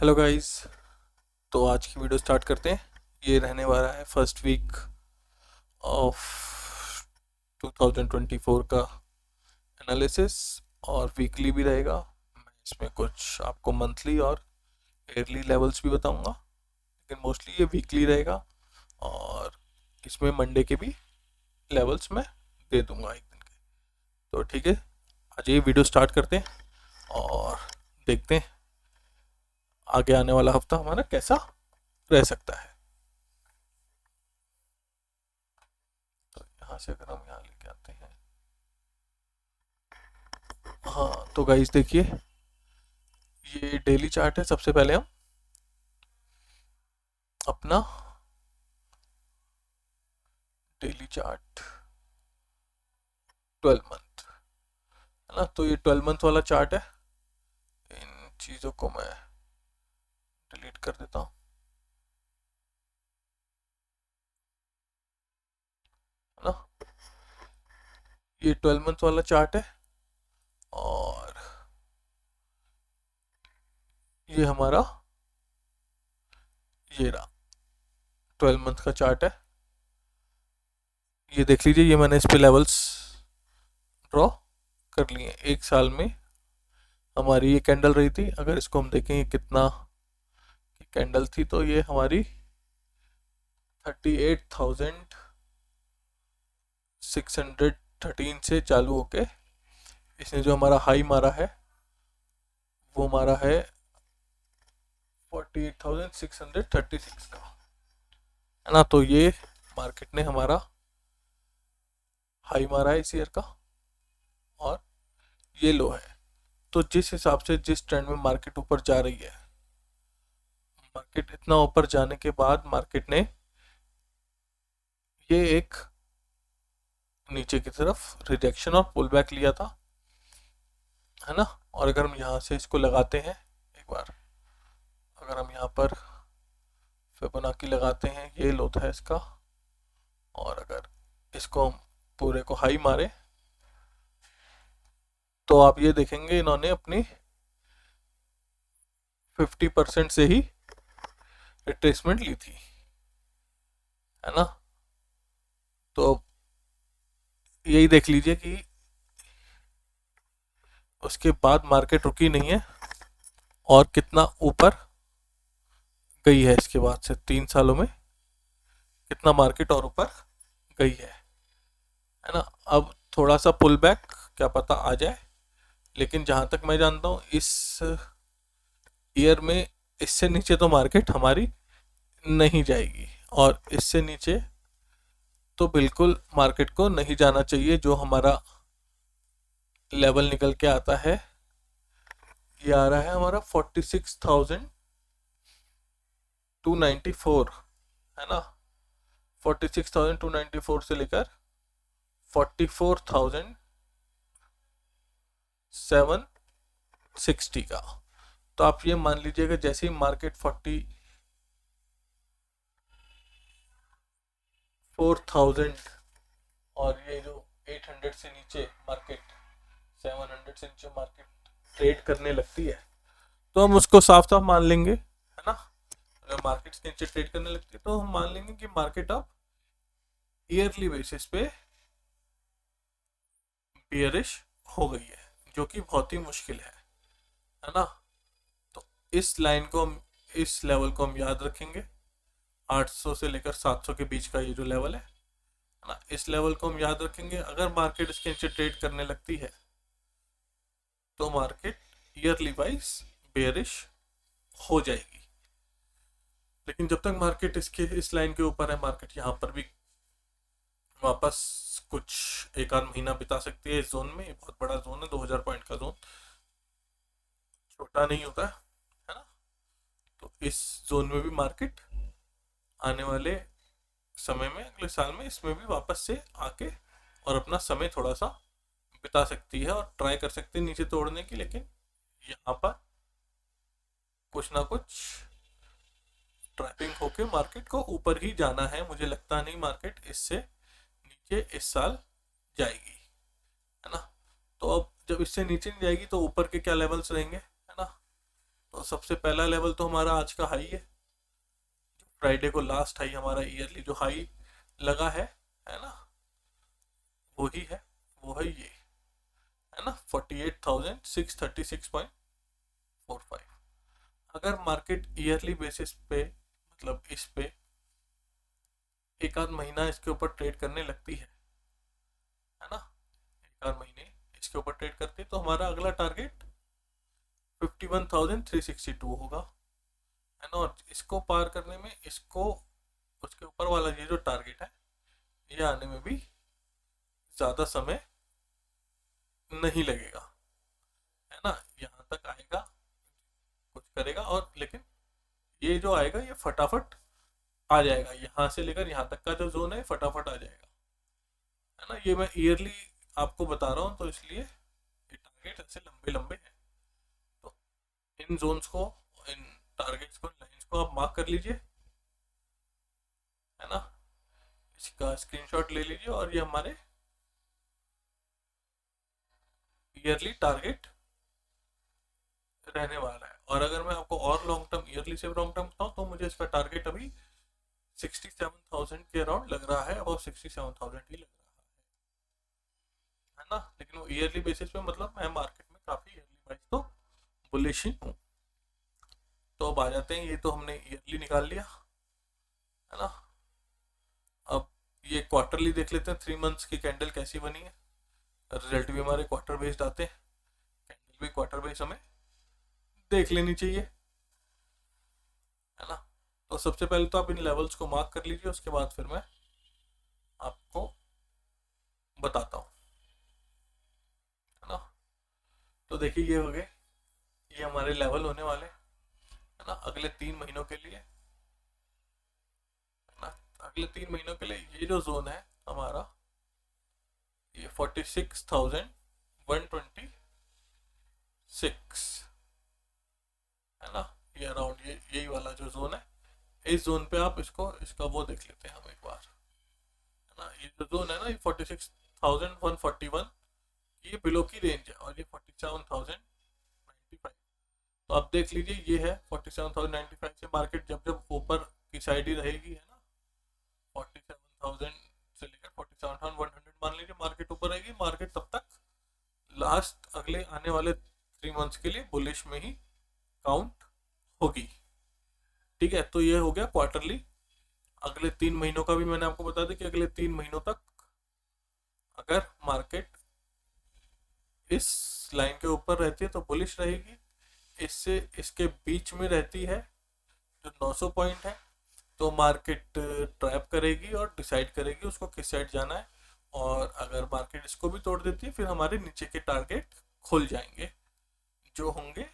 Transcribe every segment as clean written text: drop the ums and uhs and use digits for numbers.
Hello guys. तो आज की वीडियो स्टार्ट करते हैं। ये रहने वाला है फर्स्ट वीक ऑफ 2024 का एनालिसिस और वीकली भी रहेगा। मैं इसमें कुछ आपको मंथली और ईयरली लेवल्स भी बताऊंगा, लेकिन मोस्टली ये वीकली रहेगा। और इसमें मंडे के भी लेवल्स मैं दे दूंगा एक दिन के। तो ठीक है, आज ये वीडियो स्टार्ट करते हैं और देखते हैं आगे आने वाला हफ्ता हमारा कैसा रह सकता है। तो यहाँ से अगर हम यहाँ लेके आते हैं, हाँ तो गाइस देखिए, ये डेली चार्ट है। सबसे पहले हम अपना डेली चार्ट 12 मंथ है ना, तो ये 12 मंथ वाला चार्ट है। इन चीज़ों को मैं डिलीट कर देता हूँ, है ना। ये 12 मंथ वाला चार्ट है और ये हमारा ये रहा 12 मंथ का चार्ट है। ये देख लीजिए, ये मैंने इस पे लेवल्स ड्रॉ कर लिए। एक साल में हमारी ये कैंडल रही थी, अगर इसको हम देखें ये कितना की कैंडल थी, तो ये हमारी 38,613 से चालू होके इसने जो हमारा हाई मारा है वो मारा है 48,636 का, है ना। तो ये मार्केट ने हमारा हाई मारा है इस ईयर का और ये लो है। तो जिस हिसाब से जिस ट्रेंड में मार्केट ऊपर जा रही है, मार्केट इतना ऊपर जाने के बाद मार्केट ने ये एक नीचे की तरफ रिजेक्शन और पुल बैक लिया था, है ना। और अगर हम यहाँ से इसको लगाते हैं एक बार, अगर हम यहाँ पर फिबोनाची लगाते हैं, ये लो था इसका, और अगर इसको हम पूरे को हाई मारे तो आप ये देखेंगे इन्होंने अपनी 50% से ही रिट्रेसमेंट ली थी, है ना। तो यही देख लीजिए कि उसके बाद मार्केट रुकी नहीं है और कितना ऊपर गई है। इसके बाद से 3 सालों में कितना मार्केट और ऊपर गई है ना। अब थोड़ा सा पुल बैक क्या पता आ जाए, लेकिन जहां तक मैं जानता हूँ इस ईयर में इससे नीचे तो मार्केट हमारी नहीं जाएगी, और इससे नीचे तो बिल्कुल मार्केट को नहीं जाना चाहिए। जो हमारा लेवल निकल के आता है, ये आ रहा है हमारा 46,294, है ना। 46,294 से लेकर 44,760 का। तो आप ये मान लीजिएगा जैसे ही मार्केट 44,000 और ये जो 800 से नीचे मार्केट, 700 से नीचे मार्केट ट्रेड करने लगती है, तो हम उसको साफ साफ मान लेंगे, है ना। अगर मार्केट के नीचे ट्रेड करने लगती है तो हम मान लेंगे कि मार्केट अब ईयरली बेसिस पे बियरिश हो गई है, जो कि बहुत ही मुश्किल है ना। तो इस लाइन को हम, इस लेवल को हम याद रखेंगे। 800 से लेकर 700 के बीच का ये जो लेवल है ना, इस लेवल को हम याद रखेंगे। अगर मार्केट इसके नीचे ट्रेड करने लगती है तो मार्केट ईयरली वाइज बेयरिश हो जाएगी। लेकिन जब तक मार्केट इसके इस लाइन के ऊपर है, मार्केट यहाँ पर भी वापस कुछ एक आध महीना बिता सकती है इस जोन में। ये बहुत बड़ा जोन है, 2000 पॉइंट का जोन छोटा नहीं होता है ना। तो इस जोन में भी मार्केट आने वाले समय में, अगले साल में, इसमें भी वापस से आके और अपना समय थोड़ा सा बिता सकती है और ट्राई कर सकती है नीचे तोड़ने की। लेकिन यहाँ पर कुछ ना कुछ ट्रैपिंग होके मार्केट को ऊपर ही जाना है। मुझे लगता नहीं मार्केट इससे नीचे इस साल जाएगी, है ना। तो अब जब इससे नीचे नहीं जाएगी तो ऊपर के क्या लेवल्स रहेंगे, है ना। तो सबसे पहला लेवल तो हमारा आज का हाई है, फ्राइडे को लास्ट हाई हमारा ईयरली जो हाई लगा है ना, वही है, वो है ये, है ना, 48,636.45। अगर मार्केट ईयरली बेसिस पे, मतलब इस पे एक आध महीना इसके ऊपर ट्रेड करने लगती है ना, एक आध महीने इसके ऊपर ट्रेड करती है, तो हमारा अगला टारगेट 51,362 होगा, है ना। और इसको पार करने में, इसको उसके ऊपर वाला ये जो टारगेट है, ये आने में भी ज़्यादा समय नहीं लगेगा, है ना। यहाँ तक आएगा, कुछ करेगा, और लेकिन ये जो आएगा ये फटाफट आ जाएगा, यहाँ से लेकर यहाँ तक का जो जोन है फटाफट आ जाएगा, है ना। ये मैं ईयरली आपको बता रहा हूँ, तो इसलिए ये टारगेट ऐसे लंबे लंबे हैं। तो इन जोन्स को, इन टारगेट्स को, लाइंस को आप मार्क कर लीजिए, है ना। इसका स्क्रीनशॉट ले लीजिए, और ये हमारे ईयरली टारगेट रहने वाला है। और अगर मैं आपको और लॉन्ग टर्म, ईयरली से लॉन्ग टर्म बताऊँ, तो मुझे इसका टारगेट अभी 67,000 के अराउंड लग रहा है, अब 67,000 ही लग रहा है ना। लेकिन वो ईयरली बेसिस पे, मतलब मैं मार्केट में काफ़ी ईयरली वाइज तो बुलिश ही हूँ। तो अब आ जाते हैं, ये तो हमने ईयरली निकाल लिया, है ना। अब ये क्वार्टरली देख लेते हैं, 3 मंथ्स की कैंडल कैसी बनी है। रिजल्ट भी हमारे क्वार्टर बेस्ड आते हैं, कैंडल भी क्वार्टर बेस्ड हमें देख लेनी चाहिए, है ना। तो सबसे पहले तो आप इन लेवल्स को मार्क कर लीजिए, उसके बाद फिर मैं आपको बताता हूँ, है ना। तो देखिए ये हो गए, ये हमारे लेवल होने वाले, है ना, अगले 3 महीनों के लिए, है ना। अगले 3 महीनों के लिए ये जो जोन है हमारा, ये 46,126, है ना। ये अराउंड ये यही वाला जो जोन है, इस जोन पे आप इसका वो देख लेते हैं हम एक बार, है ना। ये जो जोन है ना, ये 46,141, ये बिलो की रेंज है, और ये 47,095। तो आप देख लीजिए, ये है 47,095 से मार्केट जब जब ऊपर की साइड ही रहेगी, है ना, 47,000 से लेकर 47,100 मान लीजिए मार्केट ऊपर रहेगी, मार्केट तब तक लास्ट अगले आने वाले 3 मंथ्स के लिए बुलिश में ही काउंट होगी, ठीक है। तो ये हो गया क्वार्टरली। अगले 3 महीनों का भी मैंने आपको बता दिया कि अगले 3 महीनों तक अगर मार्केट इस लाइन के ऊपर रहती है तो बुलिश रहेगी, इससे इसके बीच में रहती है जो 900 पॉइंट है, तो मार्केट ट्रैप करेगी और डिसाइड करेगी उसको किस साइड जाना है। और अगर मार्केट इसको भी तोड़ देती है, फिर हमारे नीचे के टारगेट खुल जाएंगे, जो होंगे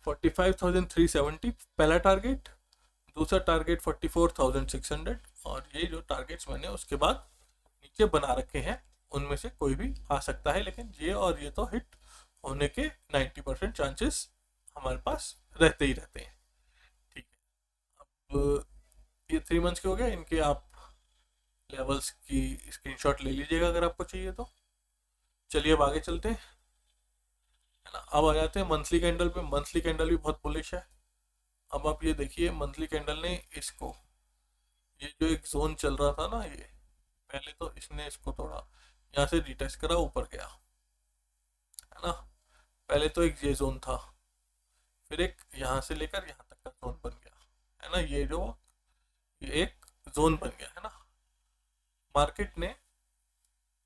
45,370 पहला टारगेट, दूसरा टारगेट 44,600, और ये जो टारगेट्स मैंने उसके बाद नीचे बना रखे हैं, उनमें से कोई भी आ सकता है, लेकिन ये और ये तो हिट होने के 90% चांसेस हमारे पास रहते ही रहते हैं, ठीक है। अब ये 3 मंथ्स के हो गए, इनके आप लेवल्स की स्क्रीनशॉट ले लीजिएगा अगर आपको चाहिए तो। चलिए अब आगे चलते हैं, है ना। अब आ जाते हैं मंथली कैंडल पे। मंथली कैंडल भी बहुत बुलिश है। अब आप ये देखिए, मंथली कैंडल ने इसको, ये जो एक जोन चल रहा था ना, ये पहले तो इसने इसको तोड़ा, यहाँ से रिटेस्ट करा, ऊपर गया, है ना। पहले तो एक ये जोन था, फिर एक यहाँ से लेकर यहाँ तक का जोन बन गया, है ना। ये एक जोन बन गया, है ना। मार्केट ने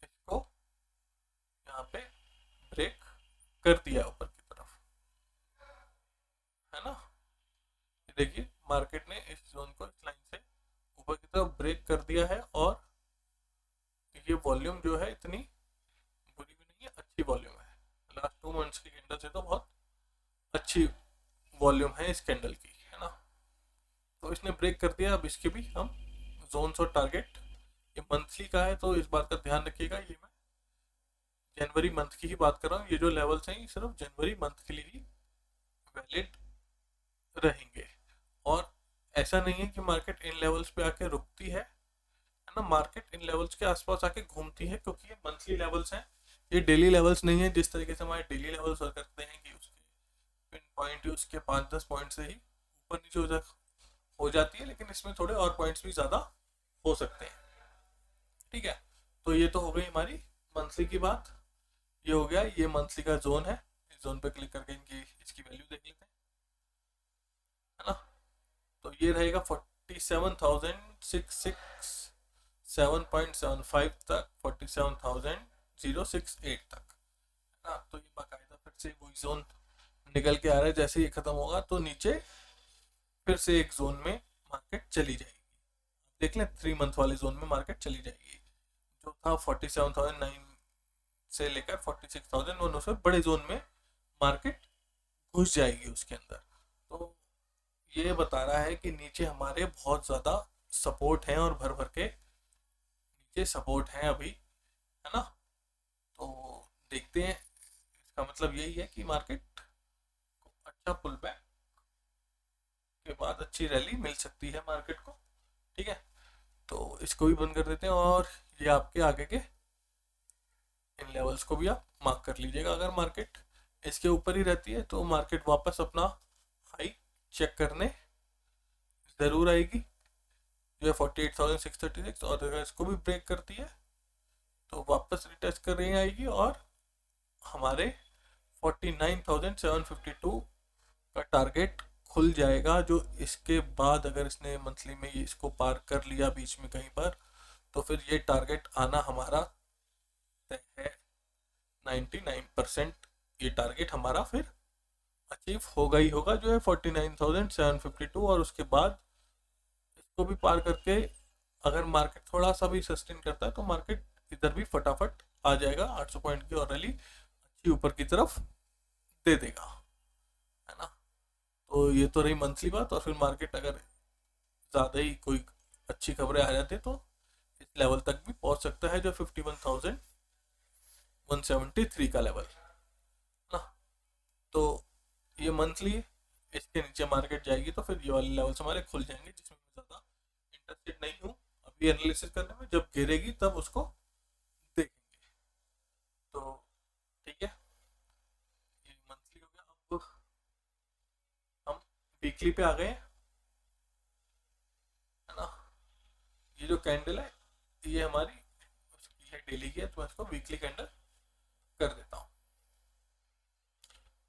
इसको यहाँ पे ब्रेक कर दिया ऊपर की तरफ, है ना। देखिए मार्केट ने इस जोन को, इस लाइन से ऊपर की तरफ ब्रेक कर दिया है, और ये वॉल्यूम जो है इतनी बुरी भी नहीं है, अच्छी वॉल्यूम है। लास्ट 2 मंथ्स की कैंडल से तो बहुत अच्छी वॉल्यूम है इस कैंडल की, है ना। तो इसने ब्रेक कर दिया। अब इसके भी हम जोन्स और टारगेट, ये मंथली का है तो इस बात का ध्यान रखिएगा, ये मैं जनवरी मंथ की ही बात कर रहा हूँ। ये जो लेवल्स हैं ये सिर्फ जनवरी मंथ के लिए ही वैलिड रहेंगे, और ऐसा नहीं है कि मार्केट इन लेवल्स पे आके रुकती है ना। मार्केट इन लेवल्स के आसपास आके घूमती है, क्योंकि ये मंथली लेवल्स हैं, ये डेली लेवल्स नहीं है जिस तरीके से हमारे डेली लेवल्स वर्क करते हैं कि उसके उसके 5-10 पॉइंट से ही ऊपर नीचे हो जाती है, लेकिन इसमें थोड़े और पॉइंट्स भी ज़्यादा हो सकते हैं। ठीक है, तो ये तो हो गई हमारी मंथली की बात। ये हो गया, ये मंथली का जोन है। इस जोन पे क्लिक करके इसकी वैल्यू देख लेते हैं, है ना। तो ये रहेगा 47,667.75 तक, 47,068 तक, है ना। तो ये बाकायदा फिर से वही जोन निकल के आ रहा है। जैसे ये खत्म होगा तो नीचे फिर से एक जोन में मार्केट चली जाएगी। देख लें, 3 मंथ वाले जोन में मार्केट चली जाएगी। जो था 47,009 से लेकर 46,000, उसमें बड़े जोन में मार्केट घुस जाएगी उसके अंदर। तो ये बता रहा है कि नीचे हमारे बहुत ज़्यादा सपोर्ट हैं और भर भर के नीचे सपोर्ट हैं अभी, है ना। तो देखते हैं, इसका मतलब यही है कि मार्केट को अच्छा पुल बैक के बाद अच्छी रैली मिल सकती है मार्केट को। ठीक है, तो इसको भी बंद कर देते हैं और ये आपके आगे के इन लेवल्स को भी आप मार्क कर लीजिएगा। अगर मार्केट इसके ऊपर ही रहती है तो मार्केट वापस अपना हाई चेक करने ज़रूर आएगी, जो है 48,636, और अगर इसको भी ब्रेक करती है तो वापस रिटेस्ट कर रही आएगी और हमारे 49,752 का टारगेट खुल जाएगा। जो इसके बाद अगर इसने मंथली में ये इसको पार कर लिया बीच में कहीं पर, तो फिर ये टारगेट आना हमारा तय है। 99% ये टारगेट हमारा फिर अचीव होगा ही होगा, जो है 49,752। और उसके बाद इसको भी पार करके अगर मार्केट थोड़ा सा भी सस्टेन करता है तो मार्केट इधर भी फटाफट आ जाएगा, 800 पॉइंट की और रैली अच्छी ऊपर की तरफ दे देगा, है ना। तो ये तो रही मंथली बात। और फिर मार्केट अगर ज़्यादा ही कोई अच्छी खबरें आ जाती है तो इस लेवल तक भी पहुंच सकता है, जो 51,173 का लेवल, ना। तो ये मंथली, इसके नीचे मार्केट जाएगी तो फिर ये वाले लेवल्स हमारे खुल जाएंगे, जिसमें मैं ज़्यादा इंटरेस्टेड नहीं हूँ अभी एनालिसिस करने में। जब गिरेगी तब उसको देखेंगे। तो ठीक है, ये मंथली हो गया। अब हम वीकली पे आ गए, है ना। ये जो कैंडल है ये हमारी उसकी है डेली की है, तो मैं इसको वीकली कैंडल कर देता हूँ।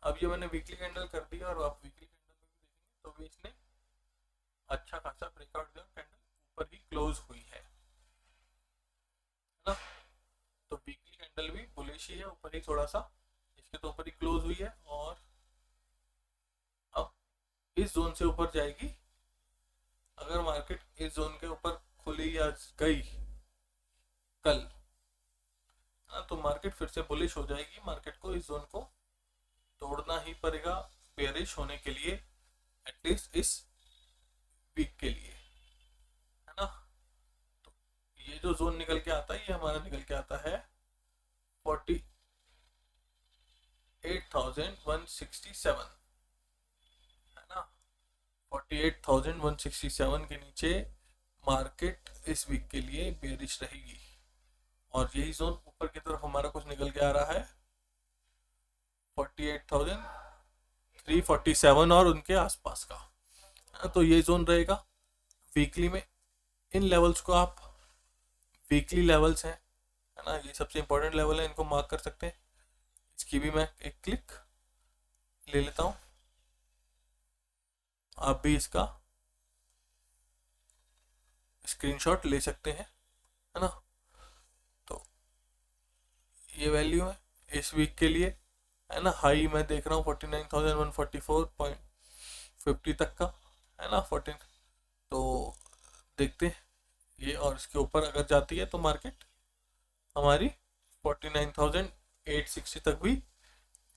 अब ये मैंने वीकली कैंडल कर दिया और आप वीकली कैंडल में भी देखेंगे तो भी इसने अच्छा खासा ब्रेकआउट दिया, कैंडल ऊपर ही क्लोज हुई है ना। तो वीकली कैंडल भी बुलिश ही है, ऊपर ही थोड़ा सा इसके तो ऊपर ही क्लोज हुई है। और अब इस जोन से ऊपर जाएगी। अगर मार्केट इस जोन के ऊपर खुली या गई कल, तो मार्केट फिर से बुलिश हो जाएगी। मार्केट को इस जोन को तोड़ना ही पड़ेगा बेयरिश होने के लिए, एटलीस्ट इस वीक के लिए, है ना। तो ये जो जोन निकल के आता है ये हमारा निकल के आता है 48,167, है ना। 48,167 के नीचे मार्केट इस वीक के लिए बेयरिश रहेगी। और यही जोन ऊपर की तरफ हमारा कुछ निकल के आ रहा है 48,347 और उनके आसपास का, तो ये जोन रहेगा वीकली में। इन लेवल्स को आप, वीकली लेवल्स हैं, है ना, ये सबसे इंपॉर्टेंट लेवल है, इनको मार्क कर सकते हैं। इसकी भी मैं एक क्लिक ले लेता हूँ, आप भी इसका स्क्रीनशॉट ले सकते हैं, है ना। तो ये वैल्यू है इस वीक के लिए, है ना। हाई मैं देख रहा हूँ 49,144.50 तक का, है ना, 14। तो देखते हैं ये, और इसके ऊपर अगर जाती है तो मार्केट हमारी 49,860 तक भी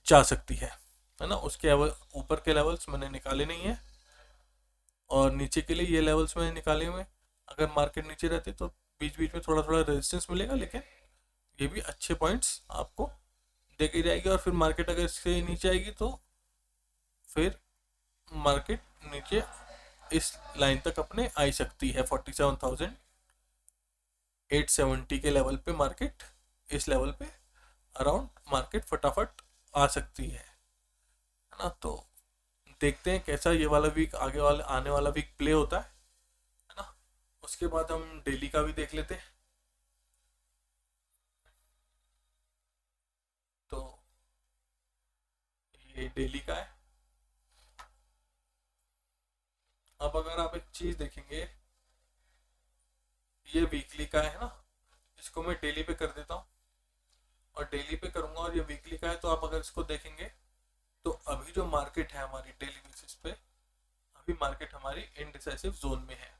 जा सकती है ना। उसके ऊपर के लेवल्स मैंने निकाले नहीं है और नीचे के लिए ये लेवल्स मैंने निकाले हुए। अगर मार्केट नीचे रहती तो बीच बीच में थोड़ा थोड़ा रेजिस्टेंस मिलेगा, लेकिन ये भी अच्छे पॉइंट्स आपको देखी जाएगी। और फिर मार्केट अगर इससे नीचे आएगी तो फिर मार्केट नीचे इस लाइन तक अपने आ सकती है, 47,870 के लेवल पे मार्केट, इस लेवल पे अराउंड मार्केट फटाफट आ सकती है ना। तो देखते हैं कैसा ये वाला वीक, आगे वाला आने वाला वीक प्ले होता है ना। उसके बाद हम डेली का भी देख लेते हैं। तो ये डेली का है। अब अगर आप एक चीज देखेंगे, ये वीकली का है ना, इसको मैं डेली पे कर देता हूँ और डेली पे करूंगा, और ये वीकली का है। तो आप अगर इसको देखेंगे तो अभी जो मार्केट है हमारी डेली बेसिस पे, अभी मार्केट हमारी इनडिसाइसिव जोन में है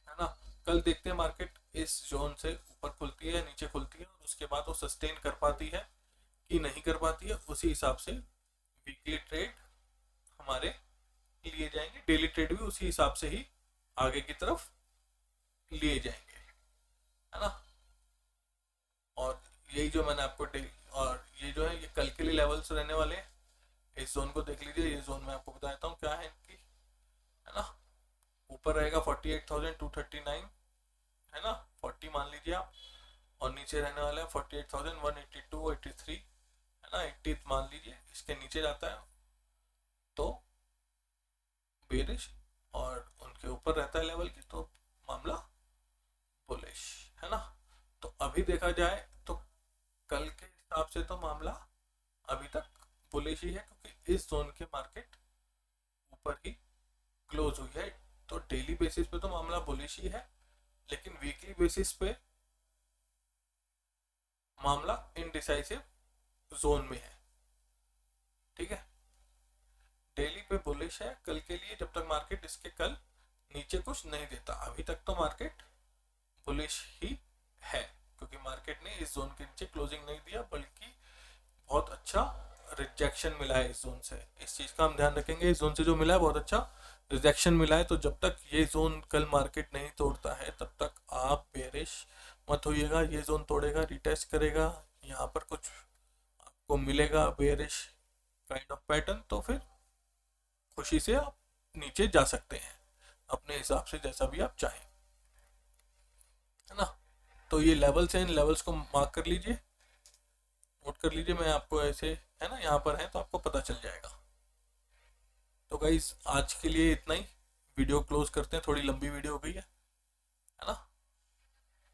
ना। कल देखते हैं मार्केट इस जोन से ऊपर खुलती है या नीचे खुलती है, और उसके बाद वो सस्टेन कर पाती है कि नहीं कर पाती है, उसी हिसाब से वीकली ट्रेड हमारे लिए जाएंगे, डेली ट्रेड भी उसी हिसाब से ही आगे की तरफ लिए जाएंगे, है ना। और यही जो मैंने आपको और ये जो है ये कल के लिए लेवल्स रहने वाले हैं। इस जोन को देख लीजिए, ये जोन मैं आपको बता देता हूँ क्या है इनकी, है ना। ऊपर रहेगा 48,239, है ना, 40 मान लीजिए आप, और नीचे रहने वाला है 48,182, 83, है ना, 80 मान लीजिए। इसके नीचे जाता है तो बेरिश, और उनके ऊपर रहता है लेवल के तो मामला बुलिश, है ना। तो अभी देखा जाए तो कल के हिसाब से तो मामला अभी तक बुलिश ही है, क्योंकि इस जोन के मार्केट ऊपर ही क्लोज हुई है। तो डेली बेसिस पे तो मामला बुलिश ही है, लेकिन वीकली बेसिस पे मामला इनडिसाइसिव जोन में है, ठीक है। डेली पे बुलिश है कल के लिए, जब तक मार्केट इसके कल नीचे कुछ नहीं देता। अभी तक तो मार्केट बुलिश ही है, क्योंकि मार्केट ने इस जोन के नीचे क्लोजिंग नहीं दिया, बल्कि बहुत अच्छा रिजेक्शन मिला है इस जोन से। इस चीज का हम ध्यान रखेंगे, इस जोन से जो मिला है बहुत अच्छा रिजेक्शन मिला है। तो जब तक ये जोन कल मार्केट नहीं तोड़ता है तब तक आप बेरिश मत होइएगा। ये जोन तोड़ेगा, रिटेस्ट करेगा, यहाँ पर कुछ आपको मिलेगा बेरिश काइंड ऑफ पैटर्न, तो फिर खुशी से आप नीचे जा सकते हैं अपने हिसाब से, जैसा भी आप चाहें, है ना। तो ये लेवल्स हैं, इन लेवल्स को मार्क कर लीजिए, नोट कर लीजिए। मैं आपको ऐसे, है ना, यहाँ पर है तो आपको पता चल जाएगा। तो गाइज आज के लिए इतना ही, वीडियो क्लोज करते हैं, थोड़ी लंबी वीडियो हो गई है ना।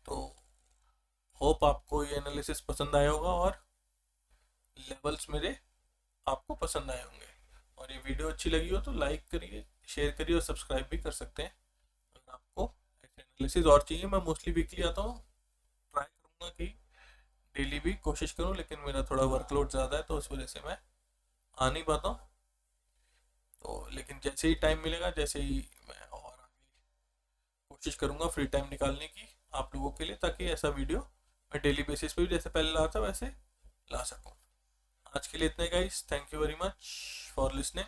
तो होप आपको ये एनालिसिस पसंद आया होगा और लेवल्स मेरे आपको पसंद आए होंगे। और ये वीडियो अच्छी लगी हो तो लाइक करिए, शेयर करिए और सब्सक्राइब भी कर सकते हैं। अगर आपको ऐसे एनालिसिस और चाहिए, मैं मोस्टली वीकली आता हूँ, ट्राई करूँगा कि डेली भी कोशिश करूँ, लेकिन मेरा थोड़ा वर्कलोड ज़्यादा है तो उस वजह से मैं आ नहीं पाता हूँ। तो लेकिन जैसे ही टाइम मिलेगा, जैसे ही मैं और आगे कोशिश करूँगा फ्री टाइम निकालने की आप लोगों के लिए, ताकि ऐसा वीडियो मैं डेली बेसिस पे भी जैसे पहले लाता वैसे ला सकूँ। आज के लिए इतने guys, thank you very much for listening.